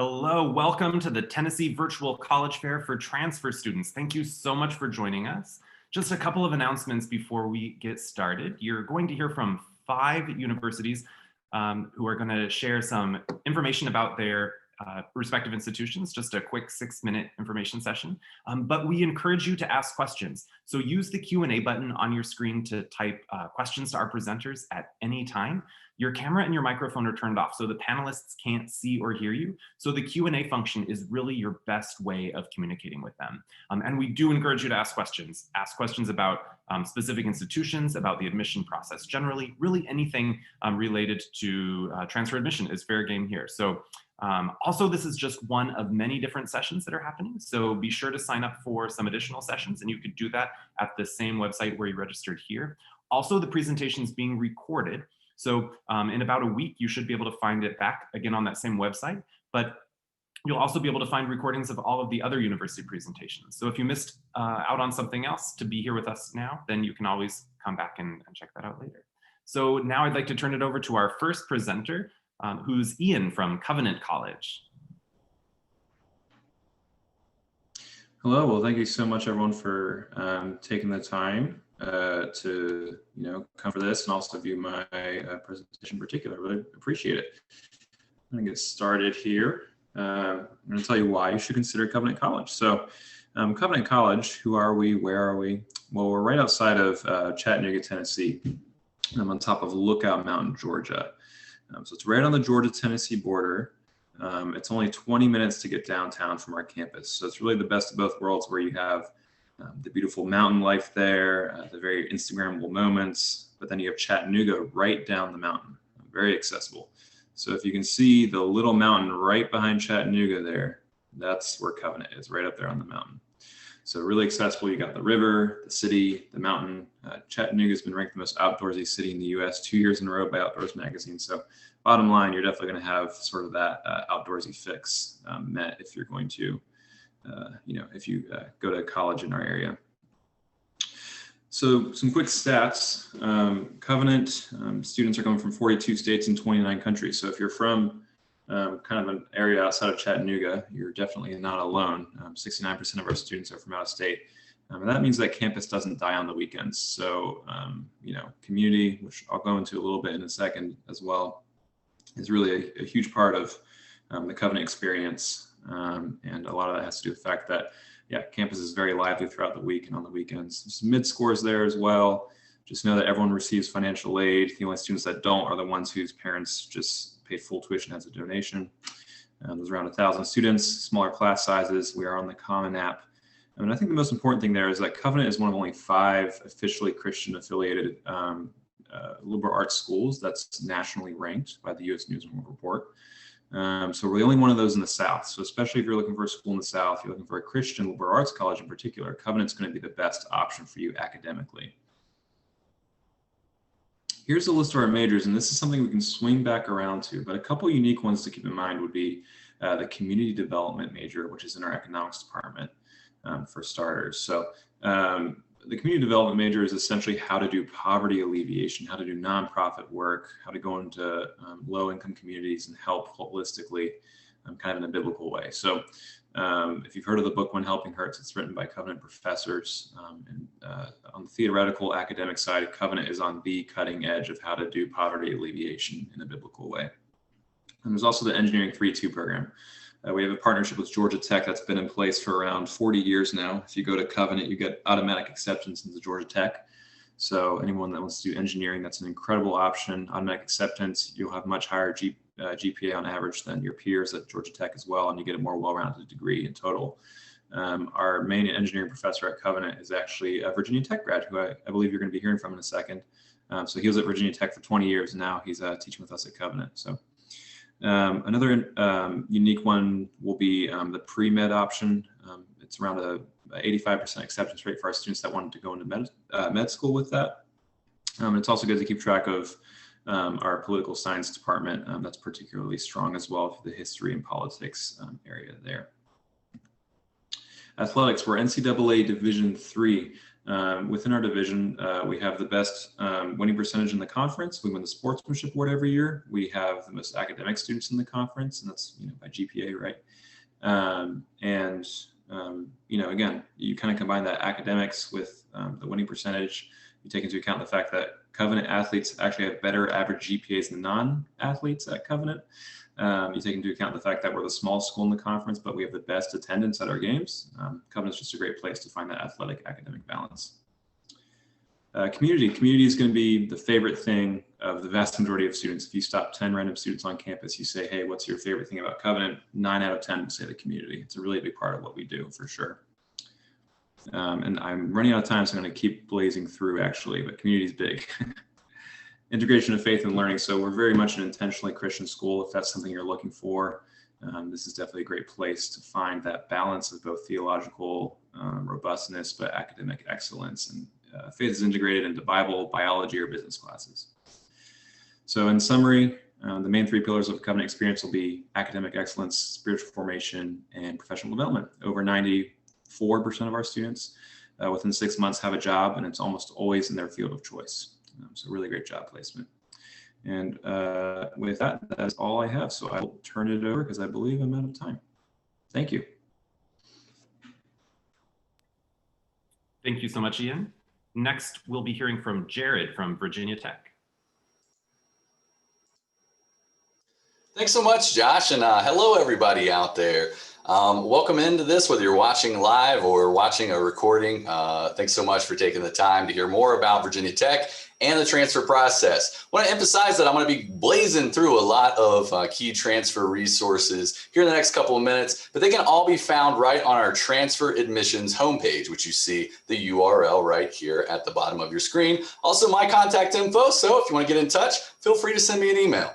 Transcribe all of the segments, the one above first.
Hello, welcome to the Tennessee Virtual College Fair for transfer students. Thank you so much for joining us. Just a couple of announcements before we get started. You're going to hear from 5 universities who are going to share some information about their respective institutions, just a quick 6-minute information session. But we encourage you to ask questions. So use the Q&A button on your screen to type questions to our presenters at any time. Your camera and your microphone are turned off, so the panelists can't see or hear you. So the Q&A function is really your best way of communicating with them. And we do encourage you to ask questions. Ask questions about specific institutions, about the admission process generally, really anything related to transfer admission is fair game here. So also, this is just one of many different sessions that are happening. So be sure to sign up for some additional sessions, and you could do that at the same website where you registered here. Also, the presentation is being recorded. So in about a week, you should be able to find it back again on that same website, but you'll also be able to find recordings of all of the other university presentations. So if you missed out on something else to be here with us now, then you can always come back and check that out later. So now I'd like to turn it over to our first presenter, who's Ian from Covenant College. Hello, well, thank you so much everyone for taking the time to come for this and also view my presentation in particular. I really appreciate it. I'm gonna get started here. I'm gonna tell you why you should consider Covenant College. So Covenant College, who are we, where are we? Well, we're right outside of Chattanooga, Tennessee. I'm on top of Lookout Mountain, Georgia. So it's right on the Georgia-Tennessee border. It's only 20 minutes to get downtown from our campus. So it's really the best of both worlds, where you have the beautiful mountain life there, the very Instagrammable moments, but then you have Chattanooga right down the mountain, very accessible. So if you can see the little mountain right behind Chattanooga there, that's where Covenant is, right up there on the mountain. So really accessible. You got the river, the city, the mountain. Chattanooga has been ranked the most outdoorsy city in the US 2 years in a row by Outdoors Magazine. So bottom line, you're definitely going to have sort of that outdoorsy fix met if you're going to, if you go to college in our area. So some quick stats. Covenant students are coming from 42 states and 29 countries. So if you're from kind of an area outside of Chattanooga, you're definitely not alone. 69% of our students are from out of state. And that means that campus doesn't die on the weekends. So, community, which I'll go into a little bit in a second as well, is really a huge part of the Covenant experience. And a lot of that has to do with the fact that, campus is very lively throughout the week and on the weekends. There's some mid-scores there as well. Just know that everyone receives financial aid. The only students that don't are the ones whose parents just pay full tuition as a donation. There's around 1,000 students, smaller class sizes. We are on the Common App. And I think the most important thing there is that Covenant is one of only 5 officially Christian affiliated liberal arts schools that's nationally ranked by the U.S. News and World Report. So we're the only one of those in the South. So especially if you're looking for a school in the South, you're looking for a Christian liberal arts college in particular, Covenant's going to be the best option for you academically. Here's a list of our majors, and this is something we can swing back around to, but a couple unique ones to keep in mind would be the community development major, which is in our economics department for starters. So the community development major is essentially how to do poverty alleviation, how to do nonprofit work, how to go into low-income communities and help holistically, kind of in a biblical way. So if you've heard of the book When Helping Hurts, it's written by Covenant professors. And on the theoretical academic side, Covenant is on the cutting edge of how to do poverty alleviation in a biblical way. And there's also the Engineering 3-2 program. We have a partnership with Georgia Tech that's been in place for around 40 years now. If you go to Covenant, you get automatic acceptance into Georgia Tech. So anyone that wants to do engineering, that's an incredible option. Automatic acceptance, you'll have much higher GPA on average than your peers at Georgia Tech as well, and you get a more well-rounded degree in total. Our main engineering professor at Covenant is actually a Virginia Tech grad, who I believe you're going to be hearing from in a second. So he was at Virginia Tech for 20 years, and now he's teaching with us at Covenant. So another unique one will be the pre-med option. It's around a 85% acceptance rate for our students that wanted to go into med school with that. It's also good to keep track of our political science department. That's particularly strong as well for the history and politics area there. Athletics, we're NCAA Division III. Within our division, we have the best winning percentage in the conference. We win the sportsmanship award every year. We have the most academic students in the conference, and that's by GPA, right? Again, you kind of combine that academics with the winning percentage. You take into account the fact that Covenant athletes actually have better average GPAs than non-athletes at Covenant. You take into account the fact that we're the small school in the conference, but we have the best attendance at our games. Covenant's just a great place to find that athletic academic balance. Community is going to be the favorite thing of the vast majority of students. If you stop 10 random students on campus, you say, hey, what's your favorite thing about Covenant? 9 out of 10 will say the community. It's a really big part of what we do, for sure. And I'm running out of time, so I'm going to keep blazing through, actually, but community is big. Integration of faith and learning. So we're very much an intentionally Christian school. If that's something you're looking for, this is definitely a great place to find that balance of both theological robustness, but academic excellence. And faith is integrated into Bible, biology, or business classes. So in summary, the main 3 pillars of Covenant experience will be academic excellence, spiritual formation, and professional development. Over 94% of our students within 6 months have a job, and it's almost always in their field of choice. So really great job placement. And with that, that's all I have. So I will turn it over because I believe I'm out of time. Thank you. Thank you so much, Ian. Next, we'll be hearing from Jared from Virginia Tech. Thanks so much, Josh, and hello, everybody out there. Welcome into this, whether you're watching live or watching a recording. Thanks so much for taking the time to hear more about Virginia Tech and the transfer process. I want to emphasize that I'm going to be blazing through a lot of key transfer resources here in the next couple of minutes, but they can all be found right on our transfer admissions homepage, which you see the URL right here at the bottom of your screen. Also, my contact info, so if you want to get in touch, feel free to send me an email.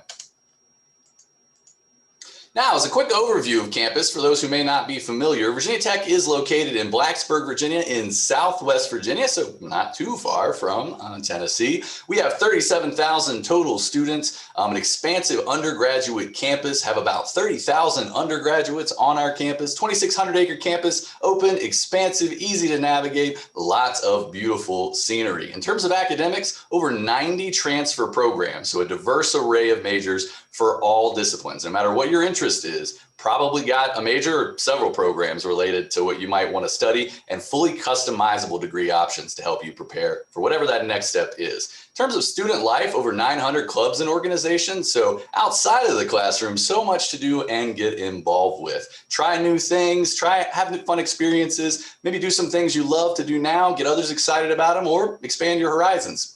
Now, as a quick overview of campus, for those who may not be familiar, Virginia Tech is located in Blacksburg, Virginia, in Southwest Virginia, so not too far from Tennessee. We have 37,000 total students, an expansive undergraduate campus, have about 30,000 undergraduates on our campus, 2,600-acre campus, open, expansive, easy to navigate, lots of beautiful scenery. In terms of academics, over 90 transfer programs, so a diverse array of majors for all disciplines. No matter what your interest is, probably got a major or several programs related to what you might want to study, and fully customizable degree options to help you prepare for whatever that next step is. In terms of student life, over 900 clubs and organizations. So outside of the classroom, so much to do and get involved with. Try new things, have fun experiences, maybe do some things you love to do now, get others excited about them, or expand your horizons.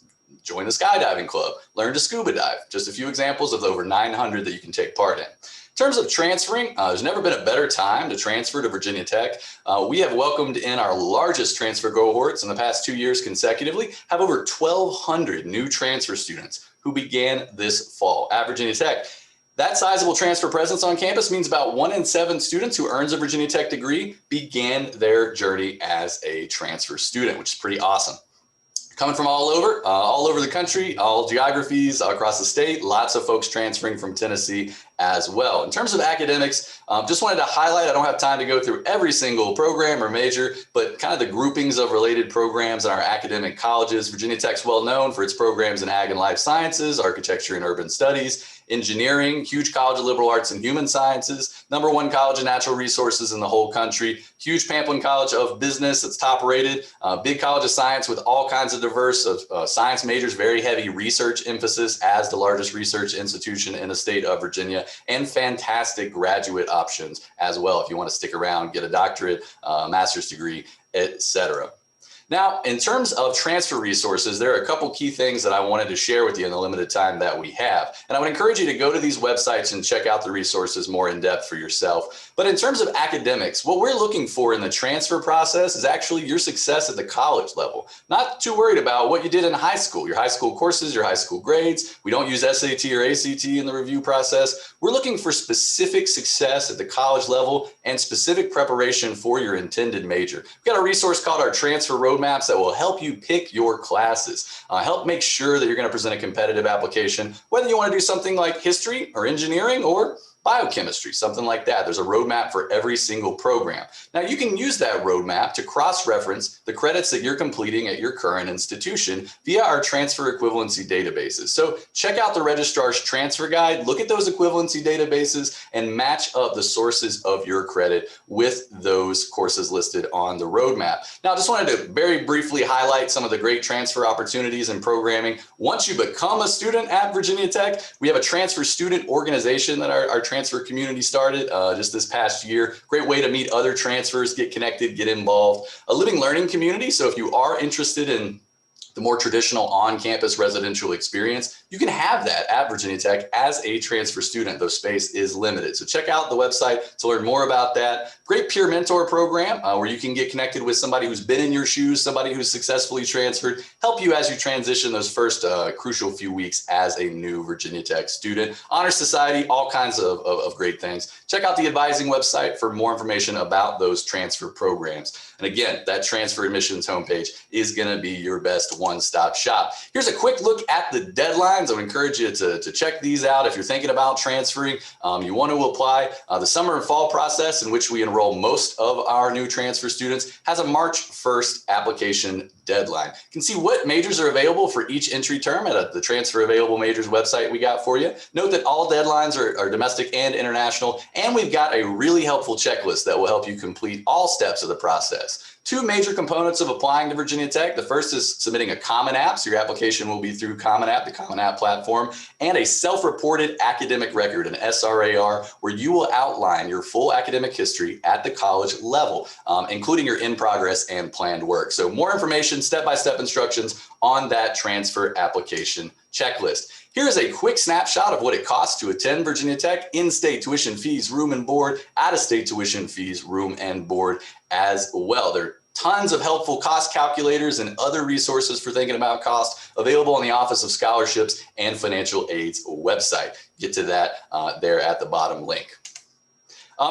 Join the skydiving club, learn to scuba dive. Just a few examples of the over 900 that you can take part in. In terms of transferring, there's never been a better time to transfer to Virginia Tech. We have welcomed in our largest transfer cohorts in the past 2 years consecutively, have over 1,200 new transfer students who began this fall at Virginia Tech. That sizable transfer presence on campus means about 1 in 7 students who earns a Virginia Tech degree began their journey as a transfer student, which is pretty awesome. Coming from all over the country, all geographies across the state, lots of folks transferring from Tennessee as well. In terms of academics, just wanted to highlight, I don't have time to go through every single program or major, but kind of the groupings of related programs in our academic colleges. Virginia Tech's well known for its programs in ag and life sciences, architecture and urban studies, engineering, huge college of liberal arts and human sciences, #1 college of natural resources in the whole country, huge Pamplin College of Business that's top rated, big college of science with all kinds of diverse science majors, very heavy research emphasis as the largest research institution in the state of Virginia, and fantastic graduate options as well if you want to stick around, get a doctorate, master's degree, etc. Now, in terms of transfer resources, there are a couple key things that I wanted to share with you in the limited time that we have. And I would encourage you to go to these websites and check out the resources more in depth for yourself. But in terms of academics, what we're looking for in the transfer process is actually your success at the college level. Not too worried about what you did in high school, your high school courses, your high school grades. We don't use SAT or ACT in the review process. We're looking for specific success at the college level and specific preparation for your intended major. We've got a resource called our Transfer Roadmaps that will help you pick your classes, help make sure that you're going to present a competitive application, whether you want to do something like history or engineering or biochemistry, something like that. There's a roadmap for every single program. Now you can use that roadmap to cross-reference the credits that you're completing at your current institution via our transfer equivalency databases. So check out the registrar's transfer guide, look at those equivalency databases, and match up the sources of your credit with those courses listed on the roadmap. Now I just wanted to very briefly highlight some of the great transfer opportunities and programming. Once you become a student at Virginia Tech, we have a transfer student organization that our transfer community started just this past year. Great way to meet other transfers, get connected, get involved. A living learning community. So if you are interested in the more traditional on-campus residential experience, you can have that at Virginia Tech as a transfer student, though space is limited. So check out the website to learn more about that. Great peer mentor program where you can get connected with somebody who's been in your shoes, somebody who's successfully transferred, help you as you transition those first crucial few weeks as a new Virginia Tech student. Honor Society, all kinds of great things. Check out the advising website for more information about those transfer programs. And again, that transfer admissions homepage is going to be your best one-stop shop. Here's a quick look at the deadlines. I would encourage you to check these out if you're thinking about transferring. You want to apply. The summer and fall process, in which we enroll most of our new transfer students, has a March 1st application deadline. You can see what majors are available for each entry term at the Transfer Available Majors website we got for you. Note that all deadlines are domestic and international, and we've got a really helpful checklist that will help you complete all steps of the process. Two major components of applying to Virginia Tech. The first is submitting a Common App. So your application will be through Common App, the Common App platform, and a self-reported academic record, an SRAR, where you will outline your full academic history at the college level, including your in-progress and planned work. So more information, step-by-step instructions on that transfer application checklist. Here is a quick snapshot of what it costs to attend Virginia Tech: in-state tuition fees, room and board; out-of-state tuition fees, room and board as well. There are tons of helpful cost calculators and other resources for thinking about cost available on the Office of Scholarships and Financial Aid's website. Get to that there at the bottom link.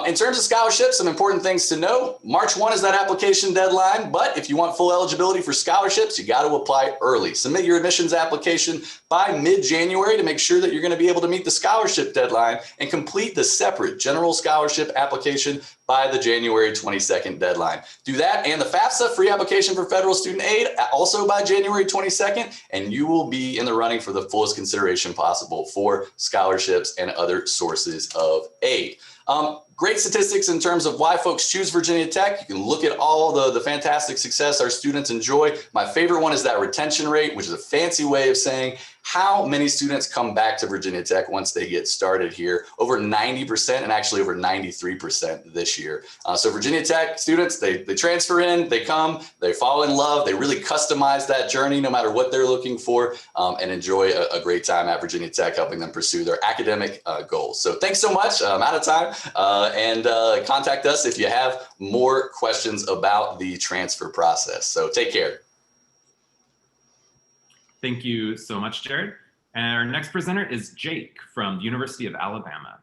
In terms of scholarships, some important things to know. March 1 is that application deadline, but if you want full eligibility for scholarships, you got to apply early. Submit your admissions application by mid-January to make sure that you're going to be able to meet the scholarship deadline and complete the separate general scholarship application by the January 22nd deadline. Do that and the FAFSA, free application for federal student aid, also by January 22nd, and you will be in the running for the fullest consideration possible for scholarships and other sources of aid. Great statistics in terms of why folks choose Virginia Tech. You can look at all the fantastic success our students enjoy. My favorite one is that retention rate, which is a fancy way of saying how many students come back to Virginia Tech once they get started here. Over 90% and actually over 93% this year. So Virginia Tech students, they transfer in, they come, they fall in love, they really customize that journey no matter what they're looking for, and enjoy a great time at Virginia Tech, helping them pursue their academic goals. So thanks so much. I'm out of time, and contact us if you have more questions about the transfer process. So take care. Thank you so much, Jared. And our next presenter is Jake from the University of Alabama.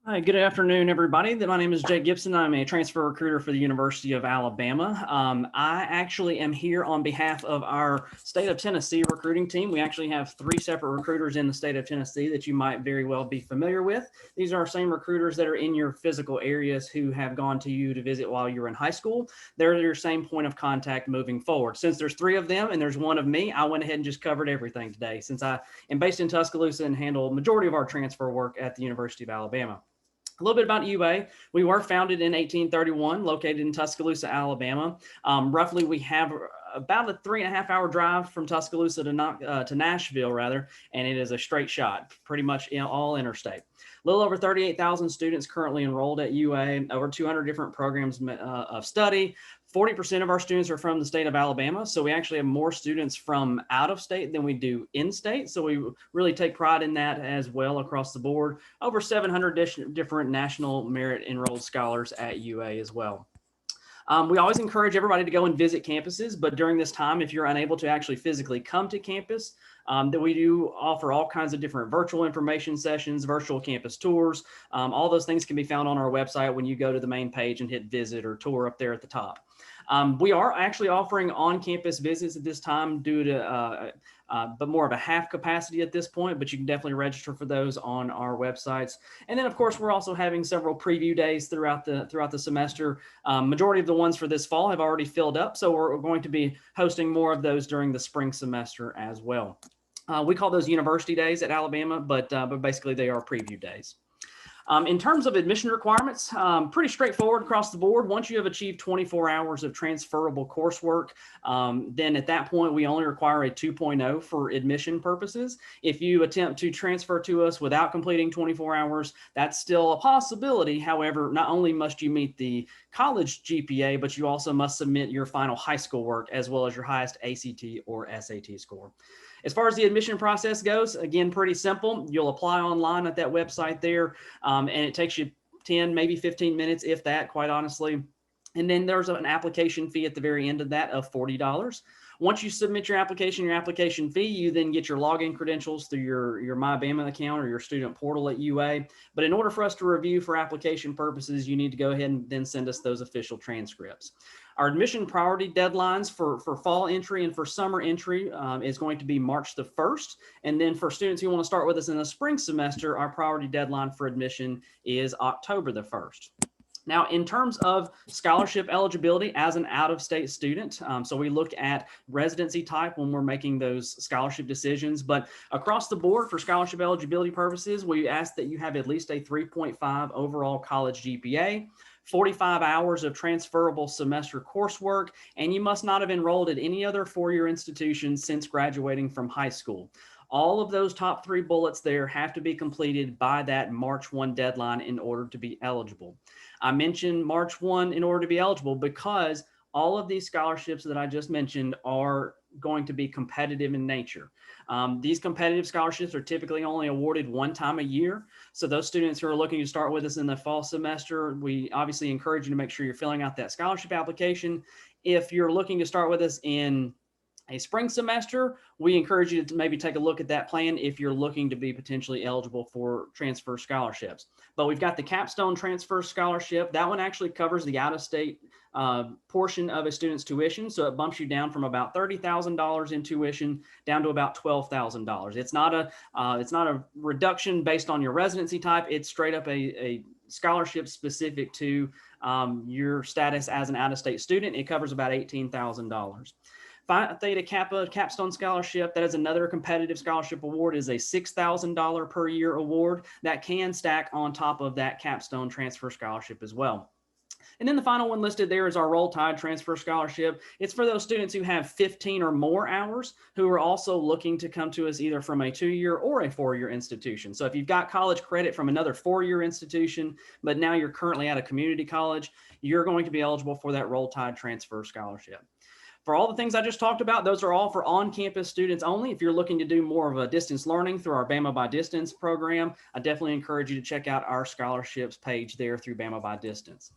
Hi, good afternoon, everybody. My name is Jake Gibson. I'm a transfer recruiter for the University of Alabama. I actually am here on behalf of our state of Tennessee recruiting team. We actually have 3 separate recruiters in the state of Tennessee that you might very well be familiar with. These are our same recruiters that are in your physical areas who have gone to you to visit while you're in high school. They're your same point of contact moving forward. Since there's 3 of them and there's 1 of me, I went ahead and just covered everything today, since I am based in Tuscaloosa and handle the majority of our transfer work at the University of Alabama. A little bit about UA. We were founded in 1831, located in Tuscaloosa, Alabama. Roughly, we have about a 3.5-hour drive from Tuscaloosa to Nashville, rather, and it is a straight shot, pretty much all interstate. A little over 38,000 students currently enrolled at UA, over 200 different programs of study. 40% of our students are from the state of Alabama, so we actually have more students from out of state than we do in state, so we really take pride in that as well across the board. Over 700 different national merit enrolled scholars at UA as well. We always encourage everybody to go and visit campuses, but during this time, if you're unable to actually physically come to campus, that we do offer all kinds of different virtual information sessions, virtual campus tours. All those things can be found on our website when you go to the main page and hit visit or tour up there at the top. We are actually offering on-campus visits at this time due to but more of a half capacity at this point, but you can definitely register for those on our websites. And then of course, we're also having several preview days throughout the semester. Majority of the ones for this fall have already filled up, so we're going to be hosting more of those during the spring semester as well. We call those university days at Alabama, but basically they are preview days. In terms of admission requirements, pretty straightforward across the board. Once you have achieved 24 hours of transferable coursework, then at that point, we only require a 2.0 for admission purposes. If you attempt to transfer to us without completing 24 hours, that's still a possibility. However, not only must you meet the college GPA, but you also must submit your final high school work as well as your highest ACT or SAT score. As far as the admission process goes, again, pretty simple. You'll apply online at that website there, and it takes you 10, maybe 15 minutes, if that, quite honestly. And then there's an application fee at the very end of that of $40. Once you submit your application fee, you then get your login credentials through your MyBama account or your student portal at UA. But in order for us to review for application purposes, you need to go ahead and then send us those official transcripts. Our admission priority deadlines for fall entry and for summer entry is going to be March the 1st. And then for students who want to start with us in the spring semester, our priority deadline for admission is October the 1st. Now, in terms of scholarship eligibility as an out-of-state student, so we look at residency type when we're making those scholarship decisions, but across the board for scholarship eligibility purposes, we ask that you have at least a 3.5 overall college GPA, 45 hours of transferable semester coursework, and you must not have enrolled at any other four-year institution since graduating from high school. All of those top three bullets there have to be completed by that March 1 deadline in order to be eligible. I mentioned March 1 in order to be eligible because all of these scholarships that I just mentioned are going to be competitive in nature. These competitive scholarships are typically only awarded one time a year. So those students who are looking to start with us in the fall semester, we obviously encourage you to make sure you're filling out that scholarship application. If you're looking to start with us in a spring semester, we encourage you to maybe take a look at that plan if you're looking to be potentially eligible for transfer scholarships. But we've got the Capstone Transfer Scholarship. That one actually covers the out-of-state portion of a student's tuition. So it bumps you down from about $30,000 in tuition down to about $12,000. It's not a reduction based on your residency type. It's straight up a scholarship specific to your status as an out-of-state student. It covers about $18,000. Phi Theta Kappa Capstone Scholarship, that is another competitive scholarship award, is a $6,000 per year award that can stack on top of that Capstone Transfer Scholarship as well. And then the final one listed there is our Roll Tide Transfer Scholarship. It's for those students who have 15 or more hours who are also looking to come to us either from a 2-year or a 4-year institution. So if you've got college credit from another 4-year institution, but now you're currently at a community college, you're going to be eligible for that Roll Tide Transfer Scholarship. For all the things I just talked about, those are all for on-campus students only. If you're looking to do more of a distance learning through our Bama by Distance program, I definitely encourage you to check out our scholarships page there through Bama by Distance.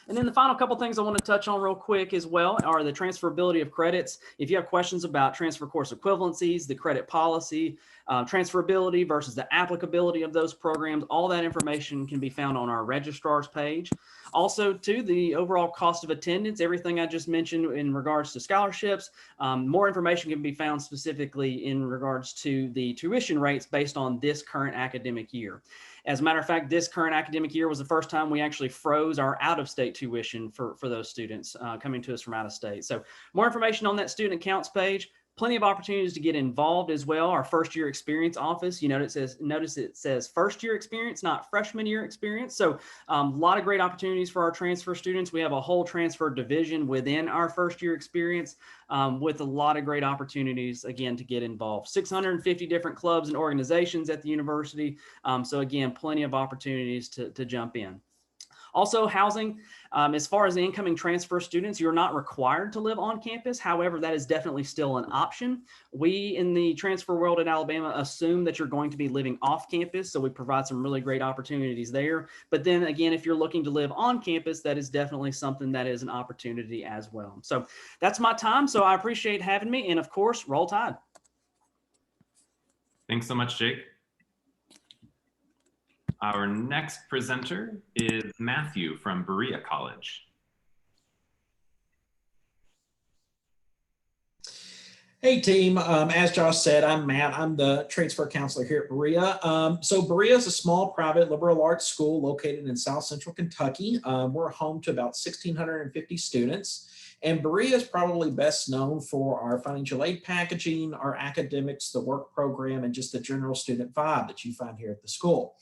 And then the final couple things I want to touch on real quick as well are the transferability of credits. If you have questions about transfer course equivalencies, the credit policy, transferability versus the applicability of those programs, all that information can be found on our registrar's page. Also, too, the overall cost of attendance, everything I just mentioned in regards to scholarships, more information can be found specifically in regards to the tuition rates based on this current academic year. As a matter of fact, this current academic year was the first time we actually froze our out-of-state tuition for those students coming to us from out of state. So more information on that student accounts page. Plenty of opportunities to get involved as well. Our first year experience office, notice it says first year experience, not freshman year experience. So a lot of great opportunities for our transfer students. We have a whole transfer division within our first year experience with a lot of great opportunities, again, to get involved. 650 different clubs and organizations at the university. So again, plenty of opportunities to jump in. Also, housing, as far as the incoming transfer students, you're not required to live on campus. However, that is definitely still an option. We in the transfer world at Alabama assume that you're going to be living off campus, so we provide some really great opportunities there. But then again, if you're looking to live on campus, that is definitely something that is an opportunity as well. So that's my time. So I appreciate having me. And of course, Roll Tide. Thanks so much, Jake. Our next presenter is Matthew from Berea College. Hey team, as Josh said, I'm Matt. I'm the transfer counselor here at Berea. So Berea is a small private liberal arts school located in South Central Kentucky. We're home to about 1,650 students. And Berea is probably best known for our financial aid packaging, our academics, the work program, and just the general student vibe that you find here at the school.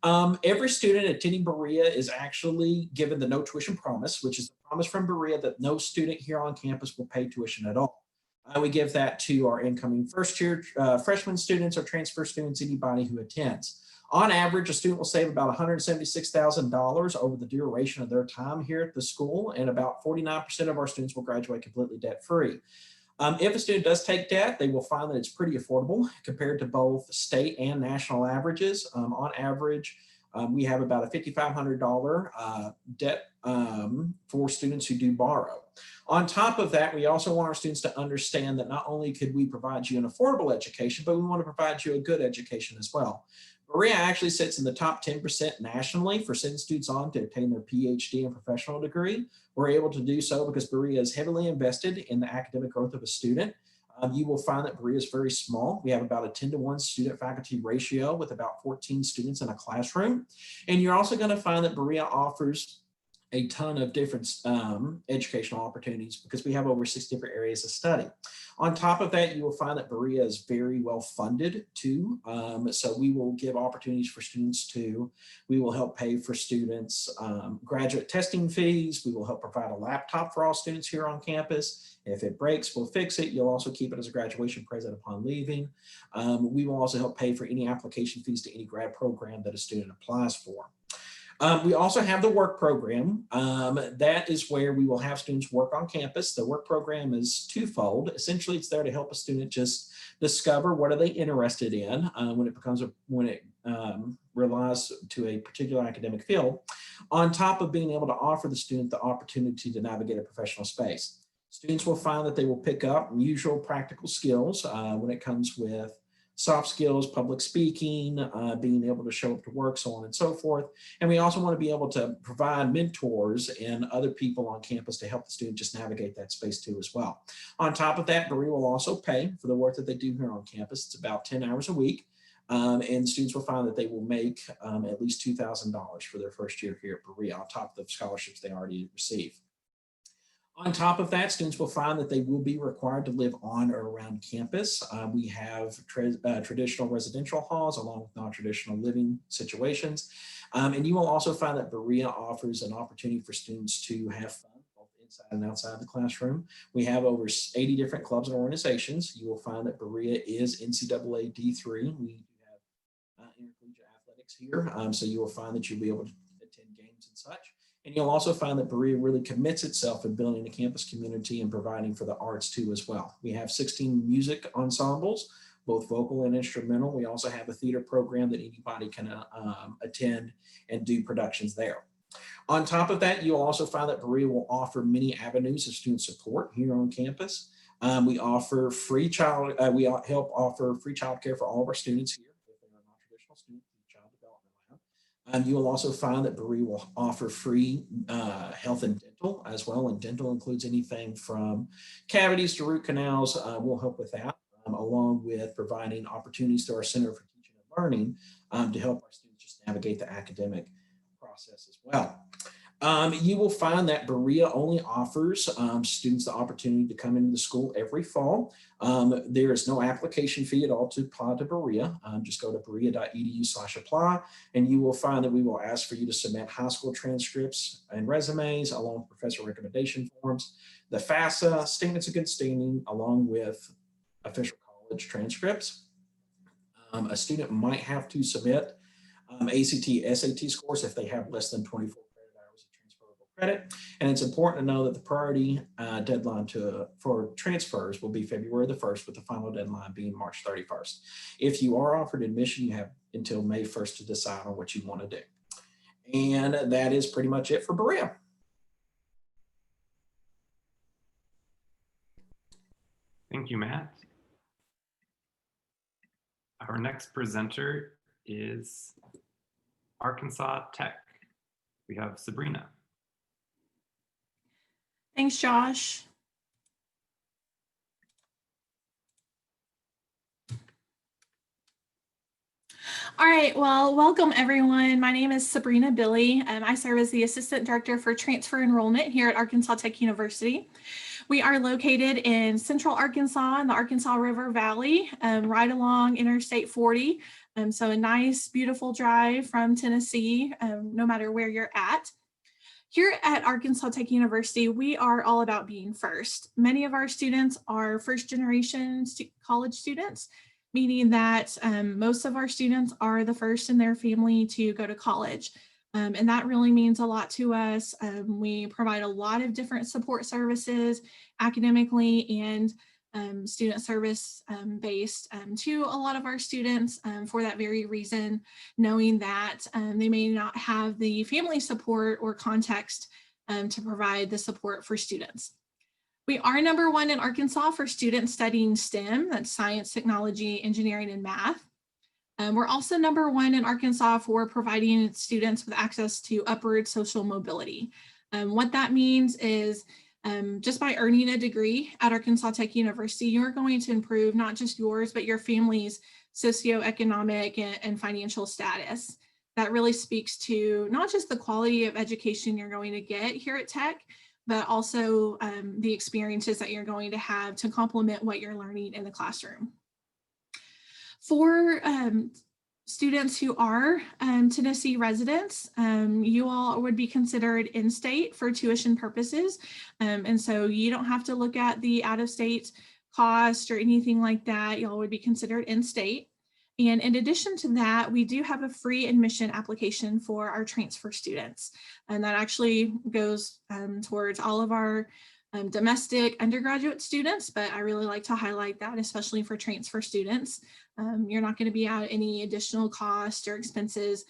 Every student attending Berea is actually given the no tuition promise, which is the promise from Berea that no student here on campus will pay tuition at all. We give that to our incoming first year freshman students or transfer students, anybody who attends. On average, a student will save about $176,000 over the duration of their time here at the school, and about 49% of our students will graduate completely debt-free. If a student does take debt, they will find that it's pretty affordable compared to both state and national averages. On average, we have about a $5,500 debt for students who do borrow. On top of that, we also want our students to understand that not only could we provide you an affordable education, but we want to provide you a good education as well. Berea actually sits in the top 10% nationally for sending students on to obtain their PhD and professional degree. We're able to do so because Berea is heavily invested in the academic growth of a student. You will find that Berea is very small. We have about a 10-to-1 student-faculty ratio with about 14 students in a classroom. And you're also going to find that Berea offers a ton of different educational opportunities because we have over 6 different areas of study. On top of that, you will find that Berea is very well funded too. So we will give opportunities for students to, we will help pay for students graduate testing fees. We will help provide a laptop for all students here on campus. If it breaks, we'll fix it. You'll also keep it as a graduation present upon leaving. We will also help pay for any application fees to any grad program that a student applies for. We also have the work program. That is where we will have students work on campus. The work program is twofold. Essentially, it's there to help a student just discover what are they interested in when it relies to a particular academic field, on top of being able to offer the student the opportunity to navigate a professional space. Students will find that they will pick up usual practical skills when it comes with soft skills, public speaking, being able to show up to work, so on and so forth. And we also want to be able to provide mentors and other people on campus to help the student just navigate that space too as well. On top of that, Berea will also pay for the work that they do here on campus. It's about 10 hours a week. And students will find that they will make at least $2,000 for their first year here at Berea on top of the scholarships they already receive. On top of that, students will find that they will be required to live on or around campus. We have traditional residential halls along with non-traditional living situations. And you will also find that Berea offers an opportunity for students to have fun both inside and outside the classroom. We have over 80 different clubs and organizations. You will find that Berea is NCAA D3. We do have intercollegiate athletics here. So you will find that you'll be able to attend games and such. And you'll also find that Berea really commits itself in building a campus community and providing for the arts too as well. We have 16 music ensembles, both vocal and instrumental. We also have a theater program that anybody can attend and do productions there. On top of that, you'll also find that Berea will offer many avenues of student support here on campus. We offer we help offer free childcare for all of our students here. If they're a non-traditional student, child development lab. You will also find that Berea will offer free health and dental as well. And dental includes anything from cavities to root canals. We'll help with that, along with providing opportunities to our Center for Teaching and Learning to help our students just navigate the academic process as well. You will find that Berea only offers students the opportunity to come into the school every fall. There is no application fee at all to apply to Berea. Just go to berea.edu/apply, and you will find that we will ask for you to submit high school transcripts and resumes along with professor recommendation forms, the FAFSA, statements of good standing, along with official college transcripts. A student might have to submit ACT, SAT scores if they have less than 24 credit hours of transferable credit. And it's important to know that the priority deadline for transfers will be February the 1st, with the final deadline being March 31st. If you are offered admission, you have until May 1st to decide on what you want to do. And that is pretty much it for Berea. Thank you, Matt. Our next presenter is Arkansas Tech. We have Sabrina. Thanks, Josh. All right, well, welcome everyone. My name is Sabrina Billy. I serve as the Assistant Director for Transfer Enrollment here at Arkansas Tech University. We are located in Central Arkansas in the Arkansas River Valley, right along Interstate 40. So a nice, beautiful drive from Tennessee, no matter where you're at. Here at Arkansas Tech University, we are all about being first. Many of our students are first-generation college students, meaning that most of our students are the first in their family to go to college. And that really means a lot to us. We provide a lot of different support services academically and student service based to a lot of our students for that very reason, knowing that they may not have the family support or context to provide the support for students. We are #1 in Arkansas for students studying STEM, that's science, technology, engineering, and math. We're also #1 in Arkansas for providing students with access to upward social mobility. What that means is just by earning a degree at Arkansas Tech University, you're going to improve not just yours, but your family's socioeconomic and financial status. That really speaks to not just the quality of education you're going to get here at Tech, but also the experiences that you're going to have to complement what you're learning in the classroom. For students who are Tennessee residents, you all would be considered in-state for tuition purposes. And so you don't have to look at the out-of-state cost or anything like that. Y'all would be considered in-state. And in addition to that, we do have a free admission application for our transfer students. And that actually goes towards all of our domestic undergraduate students, but I really like to highlight that, especially for transfer students. You're not going to be at any additional cost or expenses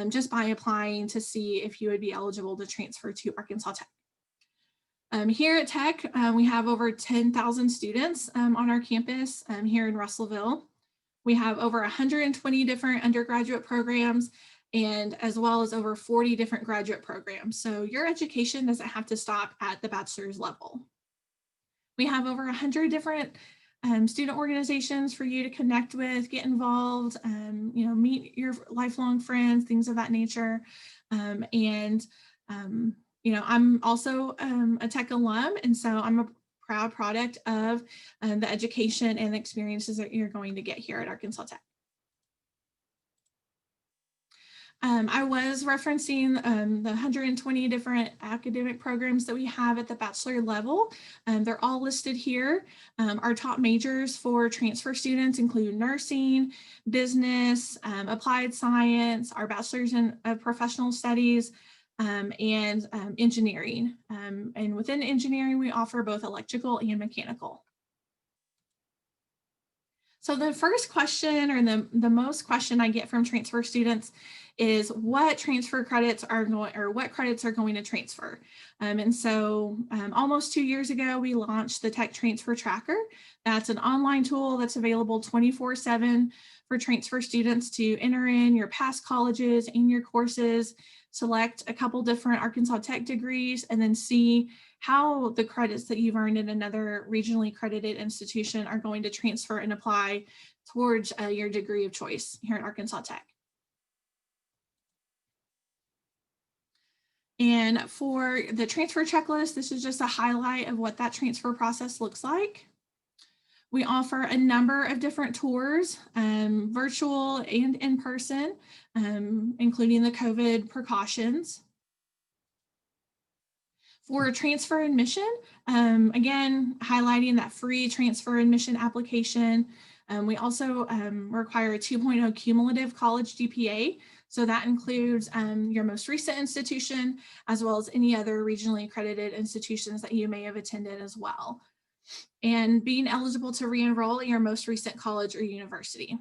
just by applying to see if you would be eligible to transfer to Arkansas Tech. Here at Tech, we have over 10,000 students on our campus here in Russellville. We have over 120 different undergraduate programs and as well as over 40 different graduate programs. So your education doesn't have to stop at the bachelor's level. We have over 100 different student organizations for you to connect with, get involved, meet your lifelong friends, things of that nature. I'm also a Tech alum, and so I'm a proud product of the education and the experiences that you're going to get here at Arkansas Tech. I was referencing the 120 different academic programs that we have at the bachelor level. They're all listed here. Our top majors for transfer students include nursing, business, applied science, our bachelor's in professional studies, and engineering. And within engineering, we offer both electrical and mechanical. So the first question, or the most question I get from transfer students is what transfer credits are going, or what credits are going to transfer. And so almost 2 years ago, we launched the Tech Transfer Tracker. That's an online tool that's available 24/7 for transfer students to enter in your past colleges and your courses, select a couple different Arkansas Tech degrees, and then see how the credits that you've earned in another regionally accredited institution are going to transfer and apply towards your degree of choice here at Arkansas Tech. And for the transfer checklist, this is just a highlight of what that transfer process looks like. We offer a number of different tours, virtual and in person, including the COVID precautions. For transfer admission, again, highlighting that free transfer admission application. We also require a 2.0 cumulative college GPA. So that includes your most recent institution, as well as any other regionally accredited institutions that you may have attended as well. And being eligible to re-enroll at your most recent college or university.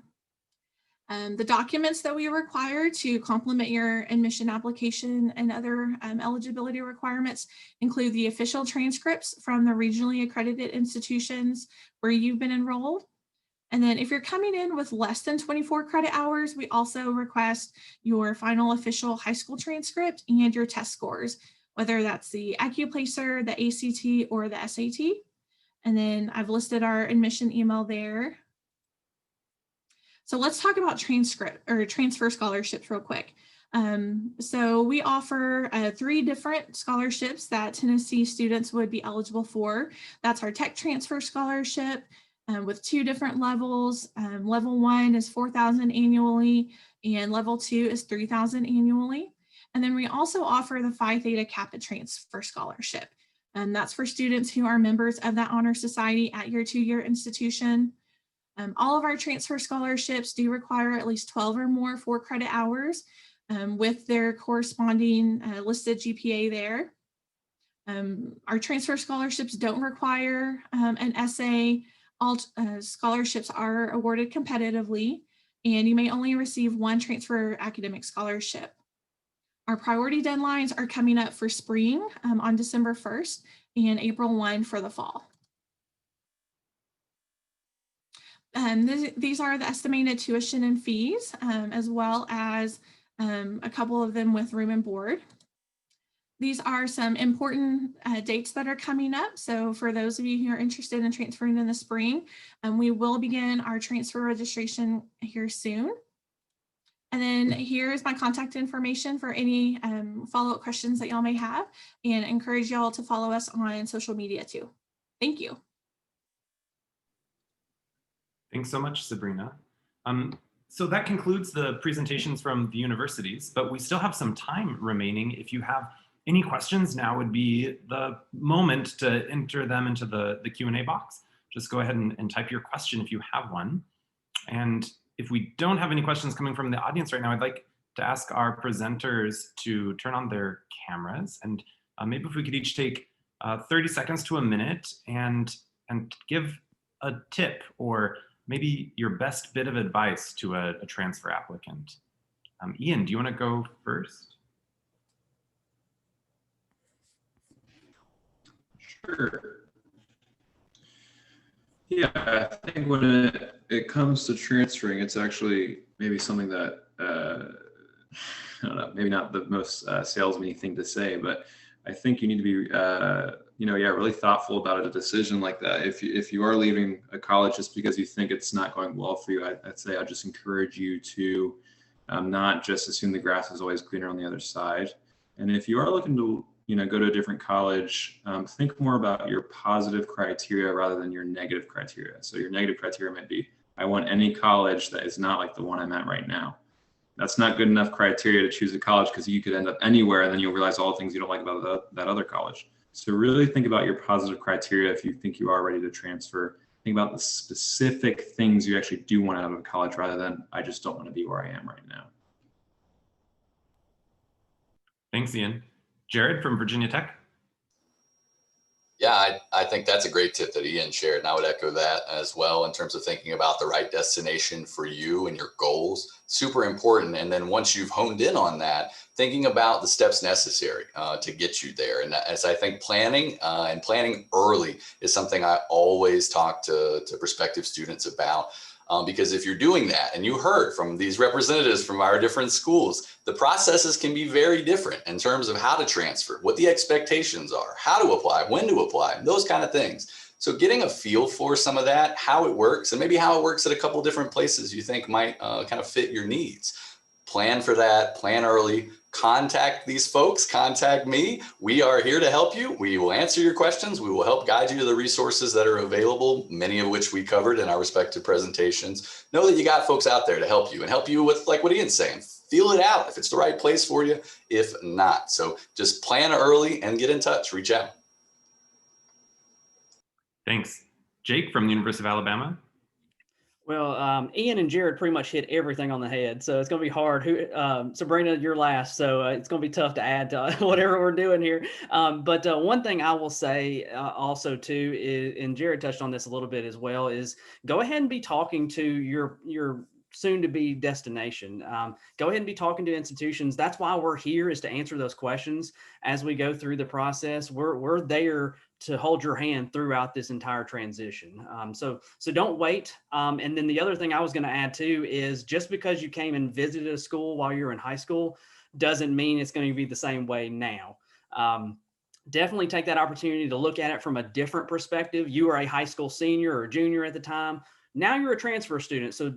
The documents that we require to complement your admission application and other eligibility requirements include the official transcripts from the regionally accredited institutions where you've been enrolled. And then if you're coming in with less than 24 credit hours, we also request your final official high school transcript and your test scores, whether that's the AccuPlacer, the ACT, or the SAT. And then I've listed our admission email there. So let's talk about transfer scholarships real quick. So we offer 3 different scholarships that Tennessee students would be eligible for. That's our Tech Transfer Scholarship with 2 different levels. Level 1 is $4,000 annually, and level 2 is $3,000 annually. And then we also offer the Phi Theta Kappa Transfer Scholarship. And that's for students who are members of that honor society at your 2-year institution. All of our transfer scholarships do require at least 12 or more 4-credit hours with their corresponding listed GPA there. Our transfer scholarships don't require an essay. All scholarships are awarded competitively, and you may only receive 1 transfer academic scholarship. Our priority deadlines are coming up for spring on December 1st and April 1 for the fall. These are the estimated tuition and fees, as well as a couple of them with room and board. These are some important dates that are coming up. So for those of you who are interested in transferring in the spring, we will begin our transfer registration here soon. And then here's my contact information for any follow-up questions that y'all may have, and encourage y'all to follow us on social media too. Thank you. Thanks so much, Sabrina. So that concludes the presentations from the universities, but we still have some time remaining. If you have any questions, now would be the moment to enter them into the Q&A box. Just go ahead and type your question if you have one. And if we don't have any questions coming from the audience right now, I'd like to ask our presenters to turn on their cameras, and maybe if we could each take 30 seconds to a minute and give a tip or maybe your best bit of advice to a transfer applicant. Ian, do you want to go first? Sure. Yeah, I think when it comes to transferring, it's actually maybe something that, I don't know, maybe not the most salesman thing to say, but I think you need to be, really thoughtful about a decision like that. If you are leaving a college just because you think it's not going well for you, I'd say I'd just encourage you to not just assume the grass is always greener on the other side. And if you are looking to go to a different college, think more about your positive criteria rather than your negative criteria. So your negative criteria might be, I want any college that is not like the one I'm at right now. That's not good enough criteria to choose a college, because you could end up anywhere and then you'll realize all the things you don't like about that other college. So really think about your positive criteria if you think you are ready to transfer. Think about the specific things you actually do want out of college rather than, I just don't want to be where I am right now. Thanks, Ian. Jared from Virginia Tech. Yeah, I think that's a great tip that Ian shared, and I would echo that as well in terms of thinking about the right destination for you and your goals. Super important. And then once you've honed in on that, thinking about the steps necessary to get you there. And as I think planning and planning early is something I always talk to prospective students about. Because if you're doing that, and you heard from these representatives from our different schools, the processes can be very different in terms of how to transfer, what the expectations are, how to apply, when to apply, those kind of things. So getting a feel for some of that, how it works, and maybe how it works at a couple different places you think might kind of fit your needs. Plan for that, plan early, contact these folks, contact me. We are here to help you. We will answer your questions. We will help guide you to the resources that are available, many of which we covered in our respective presentations. Know that you got folks out there to help you and help you with, like what Ian's saying, feel it out if it's the right place for you, if not. So just plan early and get in touch, reach out. Thanks. Jake from the University of Alabama. Well, Ian and Jared pretty much hit everything on the head, so it's going to be hard. Sabrina, you're last, so it's going to be tough to add to whatever we're doing here. But one thing I will say also too is, and Jared touched on this a little bit as well, is go ahead and be talking to your soon-to-be destination. Go ahead and be talking to institutions. That's why we're here, is to answer those questions as we go through the process. We're there to hold your hand throughout this entire transition. So don't wait. And then the other thing I was going to add too is, just because you came and visited a school while you're in high school doesn't mean it's going to be the same way now. Definitely take that opportunity to look at it from a different perspective. You are a high school senior or junior at the time. Now you're a transfer student, so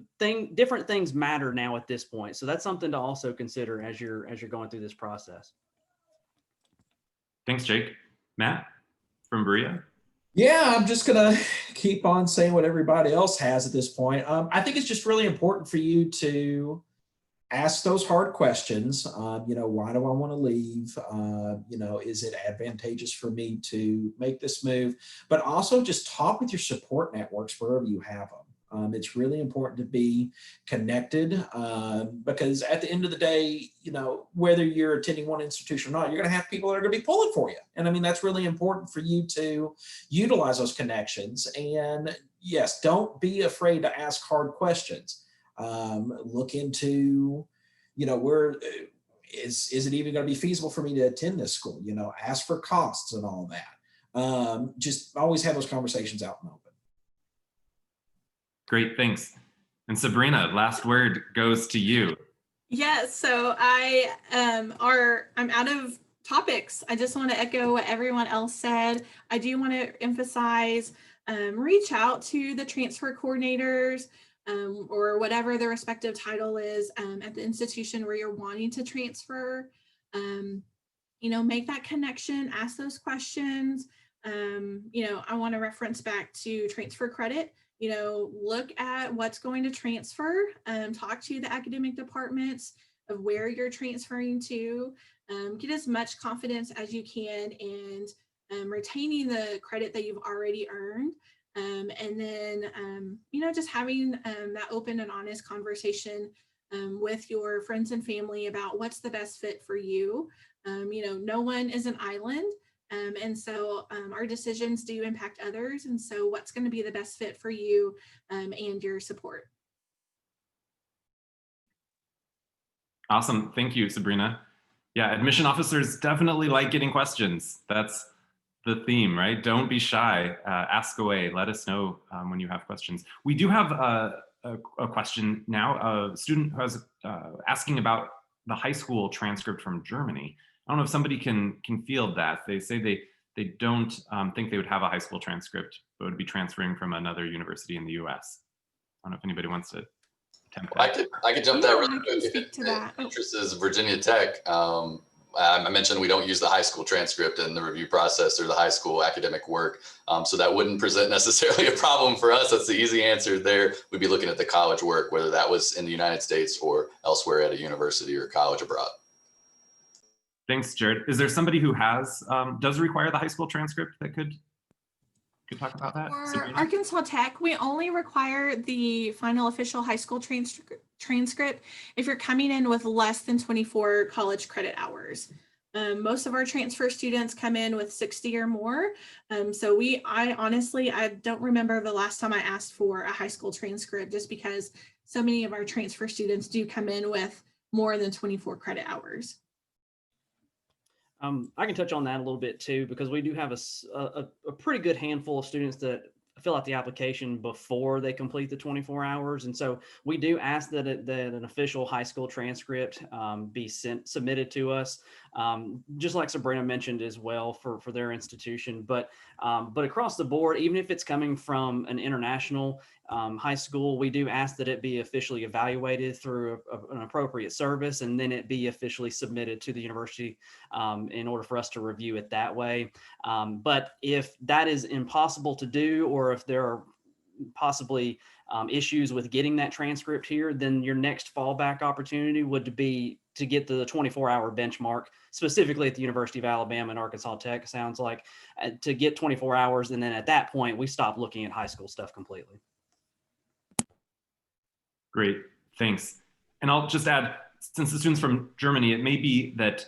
different things matter now at this point. So that's something to also consider as you're going through this process. Thanks, Jake. Matt from Berea. Yeah, I'm just gonna keep on saying what everybody else has at this point. I think it's just really important for you to ask those hard questions. Why do I want to leave? Is it advantageous for me to make this move? But also just talk with your support networks wherever you have them. It's really important to be connected because at the end of the day, whether you're attending one institution or not, you're going to have people that are going to be pulling for you. And I mean, that's really important for you to utilize those connections. And yes, don't be afraid to ask hard questions. Look into, where is it even going to be feasible for me to attend this school? Ask for costs and all that. Just always have those conversations out and open. Great, thanks. And Sabrina, last word goes to you. Yes, so I'm out of topics. I just want to echo what everyone else said. I do want to emphasize, reach out to the transfer coordinators or whatever the respective title is at the institution where you're wanting to transfer. Make that connection, ask those questions. I want to reference back to transfer credit. Look at what's going to transfer, talk to the academic departments of where you're transferring to, get as much confidence as you can in retaining the credit that you've already earned. And then, just having that open and honest conversation with your friends and family about what's the best fit for you. No one is an island. And so our decisions do impact others. And so what's going to be the best fit for you and your support? Awesome. Thank you, Sabrina. Yeah, admission officers definitely like getting questions. That's the theme, right? Don't be shy. Ask away. Let us know when you have questions. We do have a question now. A student who was asking about the high school transcript from Germany. I don't know if somebody can field that. They say they don't think they would have a high school transcript, but would be transferring from another university in the US. I don't know if anybody wants to attempt that. I could jump that really I can quick. speak to that. Interest is Virginia Tech. I mentioned we don't use the high school transcript in the review process or the high school academic work. So that wouldn't present necessarily a problem for us. That's the easy answer there. We'd be looking at the college work, whether that was in the United States or elsewhere at a university or college abroad. Thanks, Jared. Is there somebody who does require the high school transcript that could talk about that? For Sabrina? Arkansas Tech, we only require the final official high school transcript if you're coming in with less than 24 college credit hours. Most of our transfer students come in with 60 or more. So I honestly don't remember the last time I asked for a high school transcript, just because so many of our transfer students do come in with more than 24 credit hours. I can touch on that a little bit too, because we do have a pretty good handful of students that fill out the application before they complete the 24 hours. And so we do ask that an official high school transcript be submitted to us, just like Sabrina mentioned as well for their institution. But across the board, even if it's coming from an international high school, we do ask that it be officially evaluated through an appropriate service, and then it be officially submitted to the university in order for us to review it that way. But if that is impossible to do, or if there are possibly issues with getting that transcript here, then your next fallback opportunity would be to get to the 24-hour benchmark, specifically at the University of Alabama and Arkansas Tech, sounds like, to get 24 hours. And then at that point, we stop looking at high school stuff completely. Great, thanks. And I'll just add, since the student's from Germany, it may be that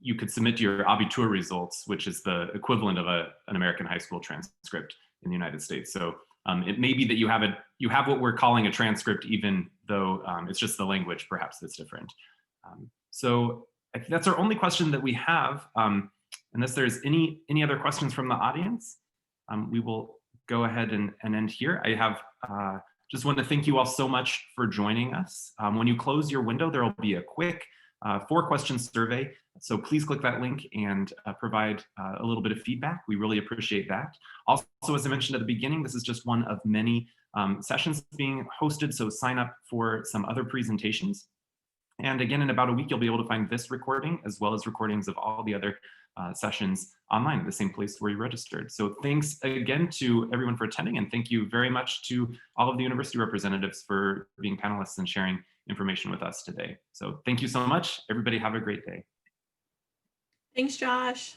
you could submit your Abitur results, which is the equivalent of an American high school transcript in the United States. So it may be that you have what we're calling a transcript, even though it's just the language perhaps that's different. So I think that's our only question that we have. Unless there's any other questions from the audience, we will go ahead and end here. I have just want to thank you all so much for joining us. When you close your window, there will be a quick 4-question survey. So please click that link and provide a little bit of feedback. We really appreciate that. Also, as I mentioned at the beginning, this is just one of many sessions being hosted, so sign up for some other presentations. And again, in about a week, you'll be able to find this recording as well as recordings of all the other sessions online at the same place where you registered. So thanks again to everyone for attending, and thank you very much to all of the university representatives for being panelists and sharing information with us today. So thank you so much. Everybody have a great day. Thanks, Josh.